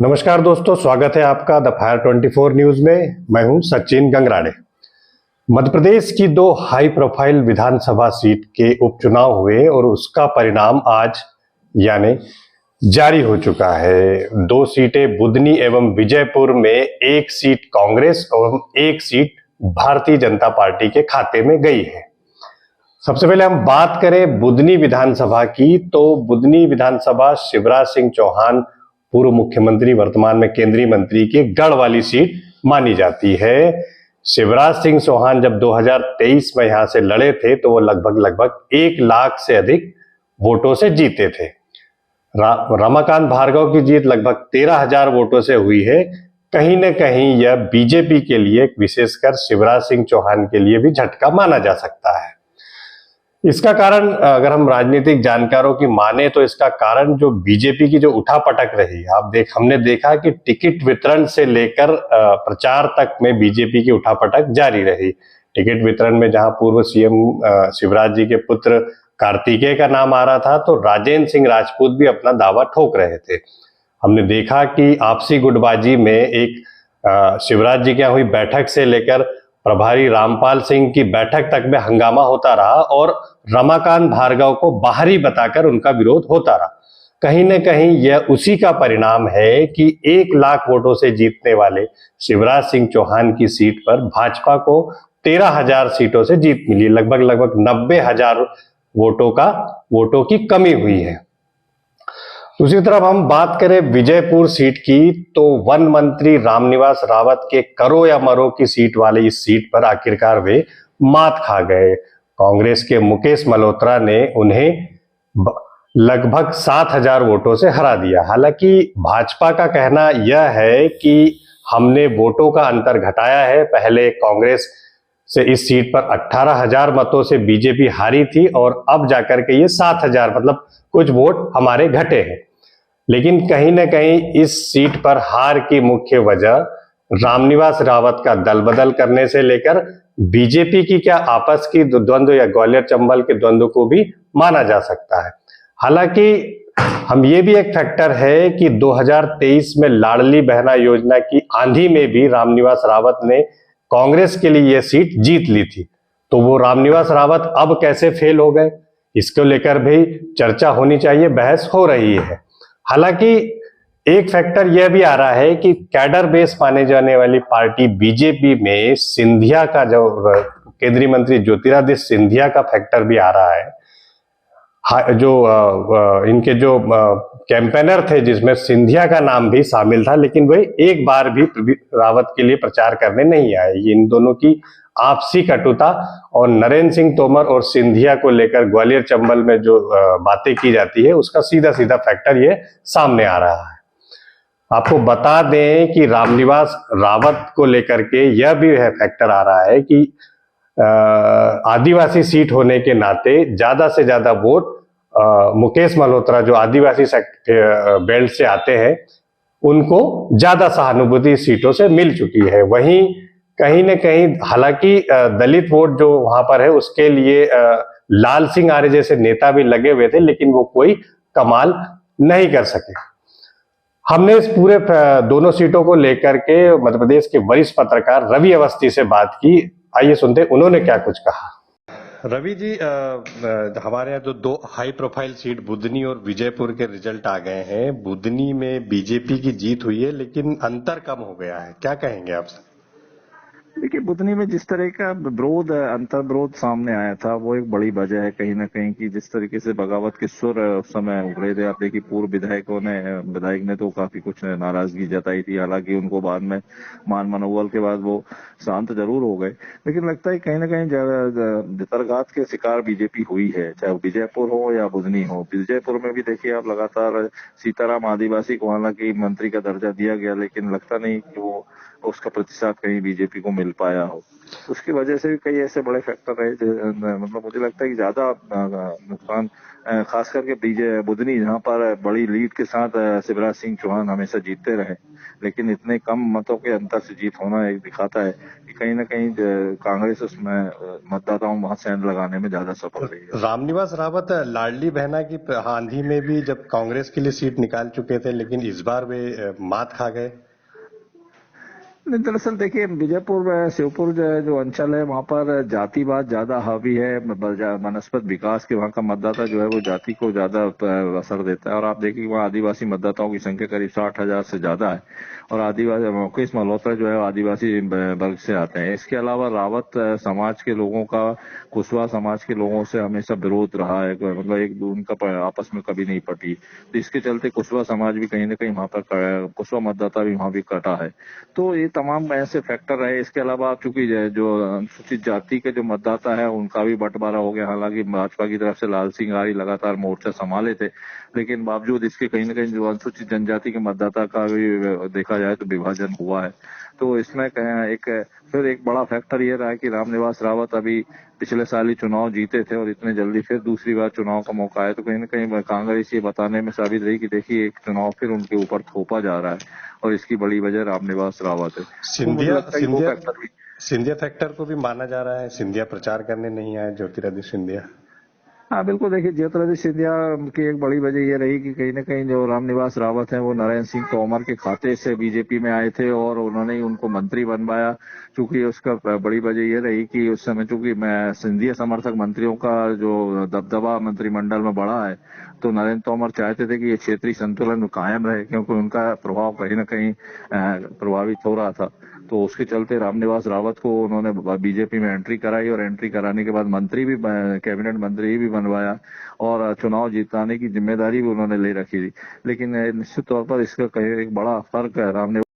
नमस्कार दोस्तों, स्वागत है आपका द फायर 24 न्यूज में। मैं हूं सचिन गंगराड़े। मध्य प्रदेश की दो हाई प्रोफाइल विधानसभा सीट के उपचुनाव हुए और उसका परिणाम आज यानी जारी हो चुका है। दो सीटें बुधनी एवं विजयपुर में, एक सीट कांग्रेस एवं एक सीट भारतीय जनता पार्टी के खाते में गई है। सबसे पहले हम बात करें बुधनी विधानसभा की, तो बुधनी विधानसभा शिवराज सिंह चौहान पूर्व मुख्यमंत्री, वर्तमान में केंद्रीय मंत्री की गढ़ वाली सीट मानी जाती है। शिवराज सिंह चौहान जब 2023 में यहां से लड़े थे तो वो लगभग 1 लाख से अधिक वोटों से जीते थे। रमाकांत भार्गव की जीत लगभग 13,000 वोटों से हुई है। कहीं न कहीं यह बीजेपी के लिए, विशेषकर शिवराज सिंह चौहान के लिए भी झटका माना जा सकता है। इसका कारण अगर हम राजनीतिक जानकारों की माने तो इसका कारण जो बीजेपी की जो उठापटक रही, हमने देखा कि टिकट वितरण से लेकर प्रचार तक में बीजेपी की उठापटक जारी रही। टिकट वितरण में जहां पूर्व सीएम शिवराज जी के पुत्र कार्तिकेय का नाम आ रहा था, तो राजेंद्र सिंह राजपूत भी अपना दावा ठोक रहे थे। हमने देखा कि आपसी गुटबाजी में एक शिवराज जी की हुई बैठक से लेकर प्रभारी रामपाल सिंह की बैठक तक में हंगामा होता रहा और रमाकांत भार्गव को बाहरी बताकर उनका विरोध होता रहा। कहीं न कहीं यह उसी का परिणाम है कि 1 लाख वोटों से जीतने वाले शिवराज सिंह चौहान की सीट पर भाजपा को 13,000 सीटों से जीत मिली। लगभग 90,000 वोटों की कमी हुई है। दूसरी तरफ हम बात करें विजयपुर सीट की, तो वन मंत्री रामनिवास रावत के करो या मरो की सीट वाले इस सीट पर आखिरकार वे मात खा गए। कांग्रेस के मुकेश मल्होत्रा ने उन्हें लगभग 7,000 वोटों से हरा दिया। हालांकि भाजपा का कहना यह है कि हमने वोटों का अंतर घटाया है। पहले कांग्रेस से इस सीट पर 18,000 मतों से बीजेपी हारी थी और अब जाकर के ये 7,000, मतलब कुछ वोट हमारे घटे हैं। लेकिन कहीं न कहीं इस सीट पर हार की मुख्य वजह रामनिवास रावत का दल बदल करने से लेकर बीजेपी की क्या आपस की द्वंद्व या ग्वालियर चंबल के द्वंद्व को भी माना जा सकता है। हालांकि हम ये भी एक फैक्टर है कि 2023 में लाडली बहना योजना की आंधी में भी रामनिवास रावत ने कांग्रेस के लिए यह सीट जीत ली थी। तो वो रामनिवास रावत अब कैसे फेल हो गए, इसको लेकर भी चर्चा होनी चाहिए, बहस हो रही है। हालांकि एक फैक्टर यह भी आ रहा है कि कैडर बेस माने जाने वाली पार्टी बीजेपी में सिंधिया का, जो केंद्रीय मंत्री ज्योतिरादित्य सिंधिया का फैक्टर भी आ रहा है। जो इनके जो कैंपेनर थे जिसमें सिंधिया का नाम भी शामिल था, लेकिन वे एक बार भी रावत के लिए प्रचार करने नहीं आए। ये इन दोनों की आपसी कटुता और नरेंद्र सिंह तोमर और सिंधिया को लेकर ग्वालियर चंबल में जो बातें की जाती है, उसका सीधा सीधा फैक्टर ये सामने आ रहा है। आपको बता दें कि रामनिवास रावत को लेकर के यह भी है फैक्टर आ रहा है कि आदिवासी सीट होने के नाते ज्यादा से ज्यादा वोट मुकेश मल्होत्रा, जो आदिवासी बेल्ट से आते हैं, उनको ज्यादा सहानुभूति सीटों से मिल चुकी है। वहीं कहीं न कहीं हालांकि दलित वोट जो वहां पर है उसके लिए लाल सिंह आर्य जैसे नेता भी लगे हुए थे, लेकिन वो कोई कमाल नहीं कर सके। हमने इस पूरे दोनों सीटों को लेकर के मध्य प्रदेश के वरिष्ठ पत्रकार रवि अवस्थी से बात की। आइए सुनते उन्होंने क्या कुछ कहा। रवि जी, हमारे यहाँ जो दो हाई प्रोफाइल सीट बुधनी और विजयपुर के रिजल्ट आ गए हैं। बुधनी में बीजेपी की जीत हुई है, लेकिन अंतर कम हो गया है, क्या कहेंगे आप? देखिए, बुधनी में जिस तरह का विरोध, अंतर विरोध सामने आया था, वो एक बड़ी वजह है कहीं ना कहीं की जिस तरीके से बगावत के सुर उस समय उभरे थे। आप देखिए, पूर्व विधायक ने तो काफी कुछ नाराजगी जताई थी। हालांकि उनको बाद में मान मनोबल के बाद वो शांत जरूर हो गए, लेकिन लगता है कहीं ना कहीं जतरघात के शिकार बीजेपी हुई है, चाहे विजयपुर हो या बुधनी हो। विजयपुर में भी देखिए आप, लगातार सीताराम आदिवासी को हालांकि मंत्री का दर्जा दिया गया, लेकिन लगता नहीं कि वो उसका प्रतिशत कहीं बीजेपी को मिल पाया हो। उसकी वजह से भी कई ऐसे बड़े फैक्टर रहे मतलब मुझे लगता है कि ज्यादा नुकसान खास करके बुधनी, जहां पर बड़ी लीड के साथ शिवराज सिंह चौहान हमेशा जीतते रहे, लेकिन इतने कम मतों के अंतर से जीत होना एक दिखाता है कि कहीं ना कहीं कांग्रेस उसमें मतदाताओं वहां सेंध लगाने में ज्यादा सफल रही है। रामनिवास रावत लाडली बहना की आंधी में भी जब कांग्रेस के लिए सीट निकाल चुके थे, लेकिन इस बार वे मात खा गए। नहीं, दरअसल देखिए विजयपुर में शिवपुर जो अंचल है वहां पर जातिवाद ज्यादा हावी है, वनस्पत विकास के वहां का मतदाता जो है वो जाति को ज्यादा असर देता है। और आप देखिए वहाँ आदिवासी मतदाताओं की संख्या करीब 60,000 से ज्यादा है, और आदिवासी मुकेश मल्होत्रा जो है आदिवासी वर्ग से आते हैं। इसके अलावा रावत समाज के लोगों का कुशवाहा समाज के लोगों से हमेशा विरोध रहा है, मतलब एक उनका आपस में कभी नहीं पटी, तो इसके चलते कुशवाहा समाज भी कहीं ना कहीं वहां पर, कुशवाहा मतदाता भी वहां भी कटा है। तो ये तमाम ऐसे फैक्टर रहे। इसके अलावा चूंकि जो अनुसूचित जाति के जो मतदाता है उनका भी बंटवारा हो गया, हालांकि भाजपा की तरफ से लाल सिंह आर्य लगातार मोर्चा संभाले थे, लेकिन बावजूद इसके कहीं ना कहीं जो अनुसूचित जनजाति के मतदाता का भी देखा जाए तो विभाजन हुआ है। तो इसमें फिर एक बड़ा फैक्टर ये रहा है कि रामनिवास रावत अभी पिछले साल ही चुनाव जीते थे और इतने जल्दी फिर दूसरी बार चुनाव का मौका आया, तो कहीं ना कहीं कांग्रेस ये बताने में साबित रही कि देखिए एक चुनाव फिर उनके ऊपर थोपा जा रहा है, और इसकी बड़ी वजह रामनिवास रावत है। तो मुझे सिंधिया लगता है कि वो सिंधिया फैक्टर भी। सिंधिया फैक्टर को भी माना जा रहा है। सिंधिया प्रचार करने नहीं आए, ज्योतिरादित्य सिंधिया। हाँ बिल्कुल, देखिए ज्योतिरादित्य सिंधिया की एक बड़ी वजह ये रही कि कहीं ना कहीं जो रामनिवास रावत है वो नरेंद्र सिंह तोमर के खाते से बीजेपी में आए थे और उन्होंने ही उनको मंत्री बनवाया। चूंकि उसका बड़ी वजह ये रही कि उस समय चूंकि मैं सिंधिया समर्थक मंत्रियों का जो दबदबा मंत्रिमंडल में बढ़ा है, तो नरेंद्र तोमर चाहते थे कि ये क्षेत्रीय संतुलन कायम रहे, क्योंकि उनका प्रभाव कहीं ना कहीं प्रभावित हो रहा था। तो उसके चलते रामनिवास रावत को उन्होंने बीजेपी में एंट्री कराई, और एंट्री कराने के बाद मंत्री भी, कैबिनेट मंत्री भी बनवाया, और चुनाव जिताने की जिम्मेदारी भी उन्होंने ले रखी थी। लेकिन निश्चित तौर पर इसका कहीं एक बड़ा फर्क है रामनिवास